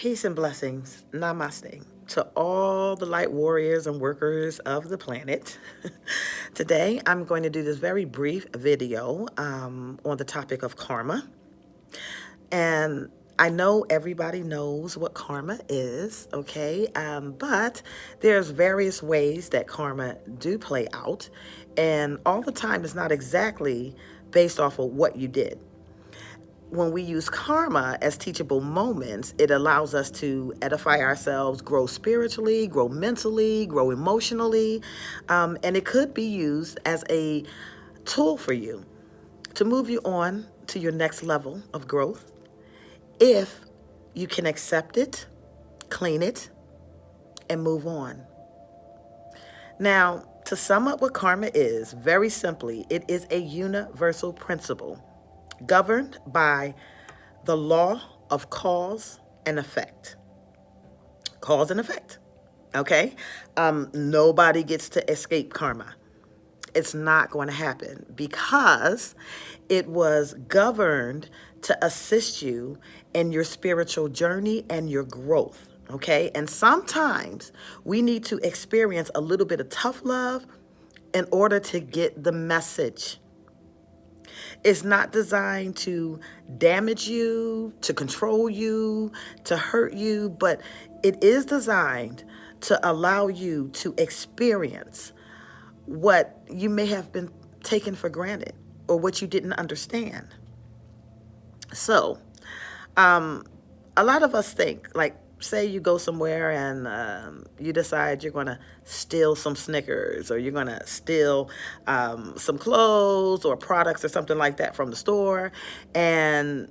Peace and blessings. Namaste. To all the light warriors and workers of the planet. Today, I'm going to do this very brief video on the topic of karma. And I know everybody knows what karma is, okay? But there's various ways that karma do play out. And all the time, it's not exactly based off of what you did. When we use karma as teachable moments, it allows us to edify ourselves, grow spiritually, grow mentally, grow emotionally, and it could be used as a tool for you to move you on to your next level of growth if you can accept it, clean it, and move on. Now, to sum up what karma is, very simply, it is a universal principle governed by the law of cause and effect. Cause and effect. Okay? Nobody gets to escape karma. It's not going to happen because it was governed to assist you in your spiritual journey and your growth. Okay? And sometimes we need to experience a little bit of tough love in order to get the message. It's not designed to damage you, to control you, to hurt you, but it is designed to allow you to experience what you may have been taken for granted or what you didn't understand. So, a lot of us think, like, say you go somewhere and you decide you're going to steal some Snickers or you're going to steal some clothes or products or something like that from the store. And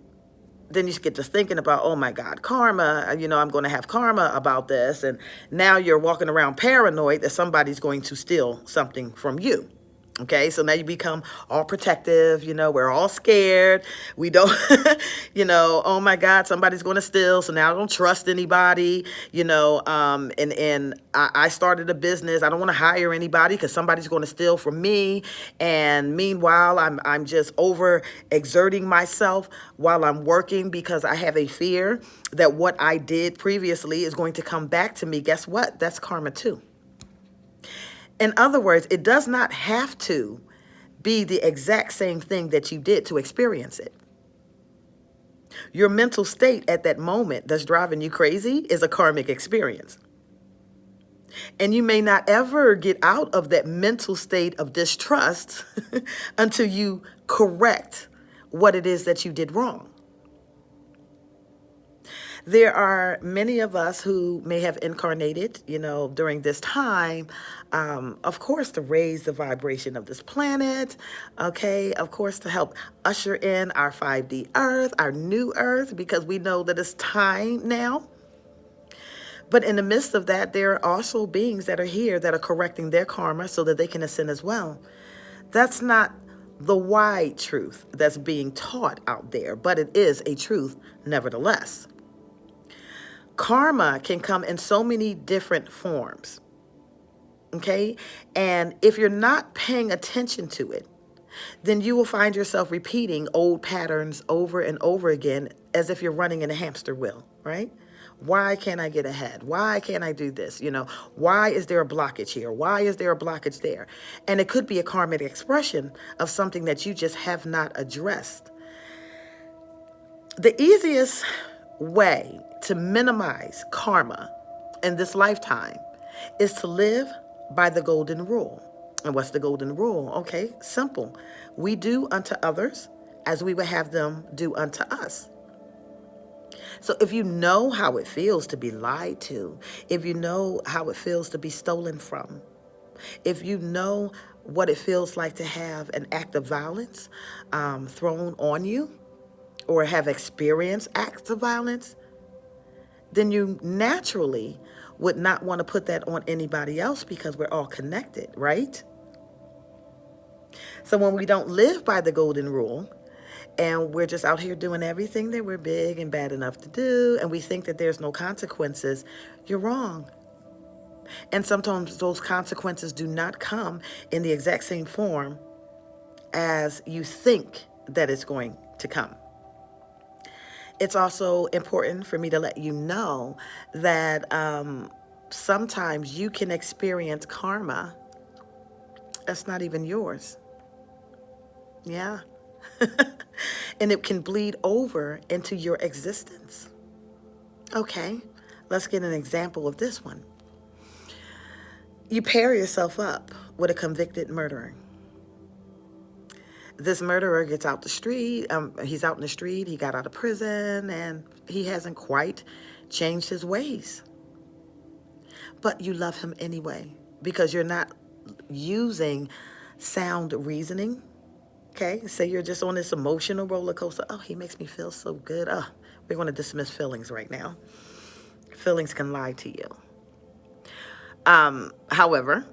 then you get to thinking about, oh my God, karma, I'm going to have karma about this. And now you're walking around paranoid that somebody's going to steal something from you. Okay, so now you become all protective, we're all scared. We don't, oh my God, somebody's going to steal. So now I don't trust anybody, and I started a business. I don't want to hire anybody because somebody's going to steal from me. And meanwhile, I'm just over exerting myself while I'm working because I have a fear that what I did previously is going to come back to me. Guess what? That's karma too. In other words, it does not have to be the exact same thing that you did to experience it. Your mental state at that moment that's driving you crazy is a karmic experience. And you may not ever get out of that mental state of distrust until you correct what it is that you did wrong. There are many of us who may have incarnated, during this time, of course, to raise the vibration of this planet, okay, of course, to help usher in our 5D Earth, our new Earth, because we know that it's time now. But in the midst of that, there are also beings that are here that are correcting their karma so that they can ascend as well. That's not the wide truth that's being taught out there, but it is a truth nevertheless. Karma can come in so many different forms, okay? And if you're not paying attention to it, then you will find yourself repeating old patterns over and over again as if you're running in a hamster wheel, right? Why can't I get ahead? Why can't I do this? Why is there a blockage here? Why is there a blockage there? And it could be a karmic expression of something that you just have not addressed. The easiest way to minimize karma in this lifetime is to live by the golden rule. And what's the golden rule? Okay, simple. We do unto others as we would have them do unto us. So if you know how it feels to be lied to, if you know how it feels to be stolen from, if you know what it feels like to have an act of violence thrown on you, or have experienced acts of violence, then you naturally would not want to put that on anybody else because we're all connected, right? So when we don't live by the golden rule and we're just out here doing everything that we're big and bad enough to do, and we think that there's no consequences, you're wrong. And sometimes those consequences do not come in the exact same form as you think that it's going to come. It's also important for me to let you know that sometimes you can experience karma that's not even yours. Yeah. And it can bleed over into your existence. Okay, let's get an example of this one. You pair yourself up with a convicted murderer. This murderer gets out the street. He's out in the street. He got out of prison and he hasn't quite changed his ways. But you love him anyway because you're not using sound reasoning. Okay, say you're just on this emotional roller coaster. Oh, he makes me feel so good. Oh, we're going to dismiss feelings right now. Feelings can lie to you. However,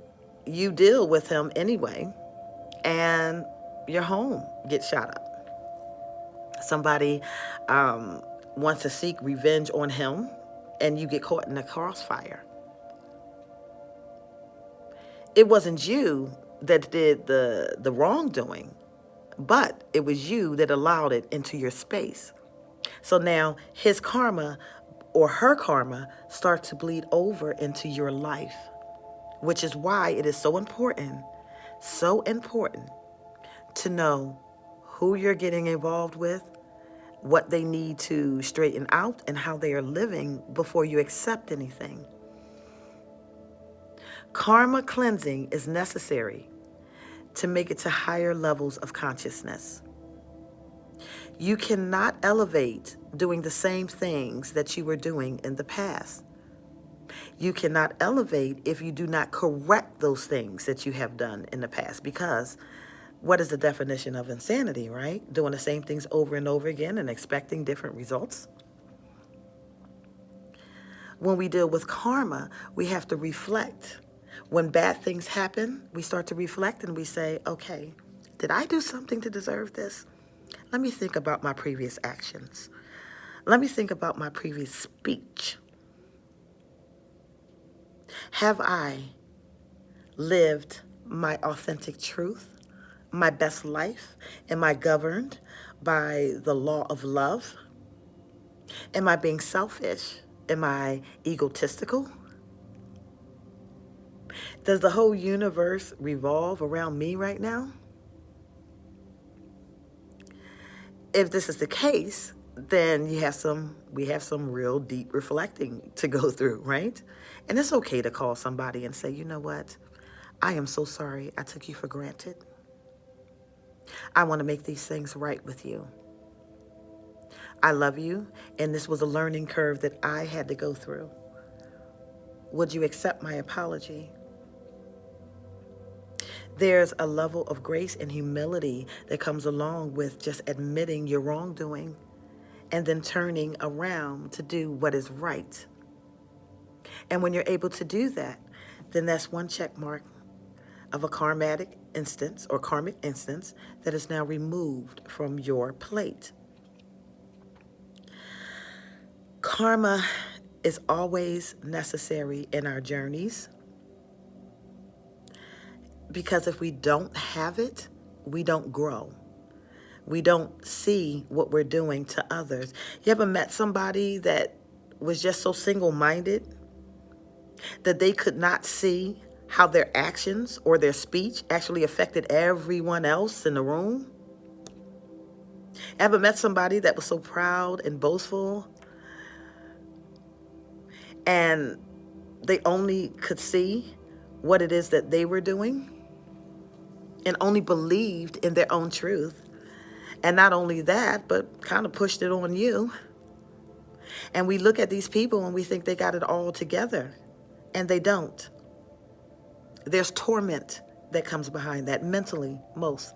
you deal with him anyway, and your home gets shot up. Somebody wants to seek revenge on him, and you get caught in the crossfire. It wasn't you that did the wrongdoing, but it was you that allowed it into your space. So now his karma or her karma starts to bleed over into your life, which is why it is so important to know who you're getting involved with, what they need to straighten out, and how they are living before you accept anything. Karma cleansing is necessary to make it to higher levels of consciousness. You cannot elevate doing the same things that you were doing in the past. You cannot elevate if you do not correct those things that you have done in the past, because what is the definition of insanity, right? Doing the same things over and over again and expecting different results. When we deal with karma, we have to reflect. When bad things happen, we start to reflect and we say, okay, did I do something to deserve this? Let me think about my previous actions. Let me think about my previous speech. Have I lived my authentic truth, my best life? Am I governed by the law of love? Am I being selfish? Am I egotistical? Does the whole universe revolve around me right now? If this is the case, then we have some real deep reflecting to go through, right? And it's okay to call somebody and say, you know what? I am so sorry I took you for granted. I want to make these things right with you. I love you, and this was a learning curve that I had to go through. Would you accept my apology? There's a level of grace and humility that comes along with just admitting your wrongdoing and then turning around to do what is right. And when you're able to do that, then that's one check mark of a karmic instance that is now removed from your plate. Karma is always necessary in our journeys, because if we don't have it, we don't grow. We don't see what we're doing to others. You ever met somebody that was just so single-minded that they could not see how their actions or their speech actually affected everyone else in the room? Ever met somebody that was so proud and boastful and they only could see what it is that they were doing and only believed in their own truth? And not only that, but kind of pushed it on you. And we look at these people and we think they got it all together, and they don't. There's torment that comes behind that mentally, most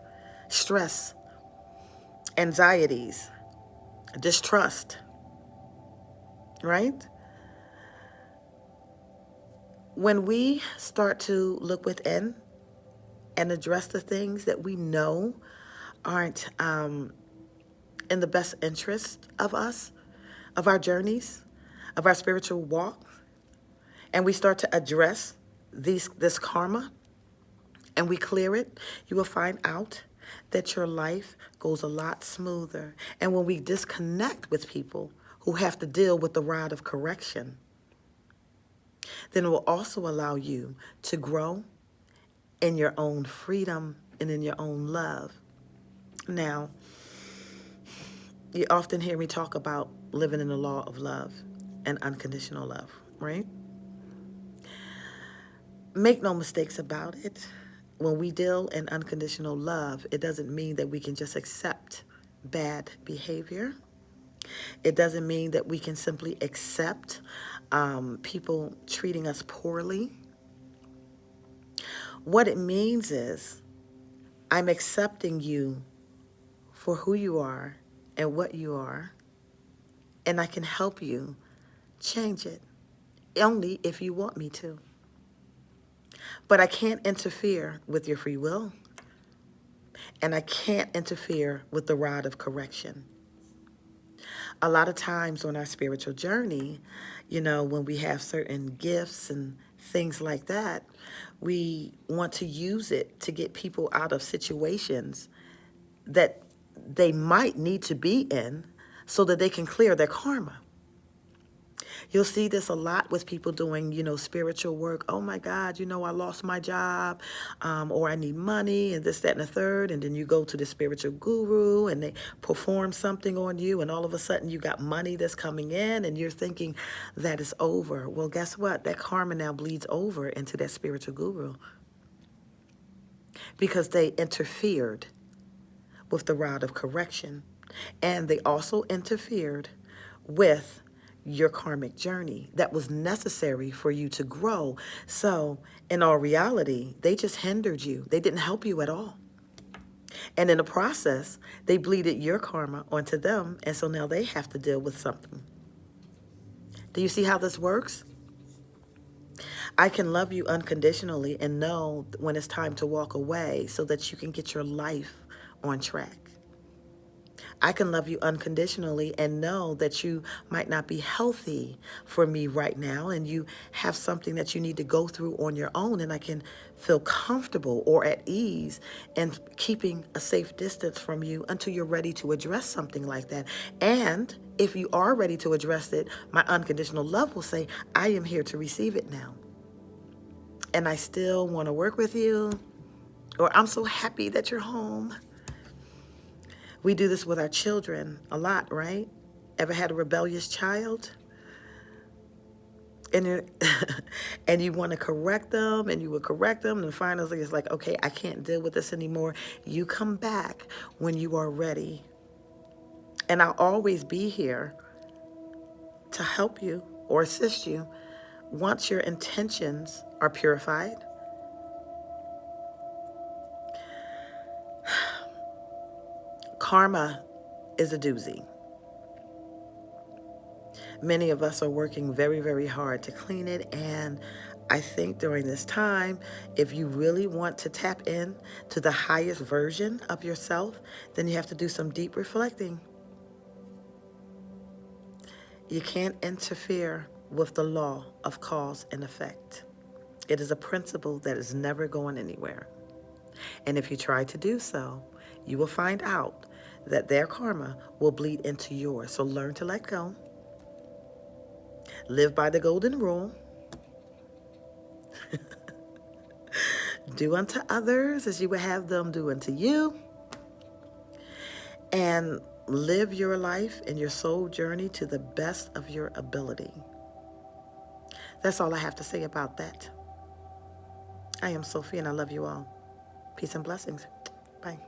stress, anxieties, distrust, right? When we start to look within and address the things that we know aren't in the best interest of us, of our journeys, of our spiritual walk, and we start to address this karma, and we clear it, you will find out that your life goes a lot smoother. And when we disconnect with people who have to deal with the rod of correction, then it will also allow you to grow in your own freedom and in your own love. Now, you often hear me talk about living in the law of love and unconditional love, right? Make no mistakes about it. When we deal in unconditional love, it doesn't mean that we can just accept bad behavior. It doesn't mean that we can simply accept people treating us poorly. What it means is I'm accepting you for who you are and what you are, and I can help you change it, only if you want me to. But I can't interfere with your free will, and I can't interfere with the rod of correction. A lot of times on our spiritual journey, when we have certain gifts and things like that, we want to use it to get people out of situations that they might need to be in so that they can clear their karma. You'll see this a lot with people doing, spiritual work. Oh my God, I lost my job, or I need money, and this, that, and the third. And then you go to the spiritual guru and they perform something on you, and all of a sudden you got money that's coming in, and you're thinking that is over. Well, guess what? That karma now bleeds over into that spiritual guru because they interfered with the rod of correction, and they also interfered with your karmic journey that was necessary for you to grow. So in all reality, they just hindered you. They didn't help you at all. And in the process, they bleeded your karma onto them, and so now they have to deal with something. Do you see how this works? I can love you unconditionally and know when it's time to walk away so that you can get your life on track. I can love you unconditionally and know that you might not be healthy for me right now, and you have something that you need to go through on your own, and I can feel comfortable or at ease and keeping a safe distance from you until you're ready to address something like that. And if you are ready to address it, my unconditional love will say, I am here to receive it now. And I still want to work with you, or I'm so happy that you're home. We do this with our children a lot, right? Ever had a rebellious child? And and you want to correct them, and you would correct them, and finally it's like, okay, I can't deal with this anymore. You come back when you are ready. And I'll always be here to help you or assist you once your intentions are purified. Karma is a doozy. Many of us are working very, very hard to clean it, and I think during this time, if you really want to tap in to the highest version of yourself, then you have to do some deep reflecting. You can't interfere with the law of cause and effect. It is a principle that is never going anywhere. And if you try to do so, you will find out that their karma will bleed into yours. So learn to let go. Live by the golden rule. Do unto others as you would have them do unto you. And live your life and your soul journey to the best of your ability. That's all I have to say about that. I am Sophie, and I love you all. Peace and blessings. Bye.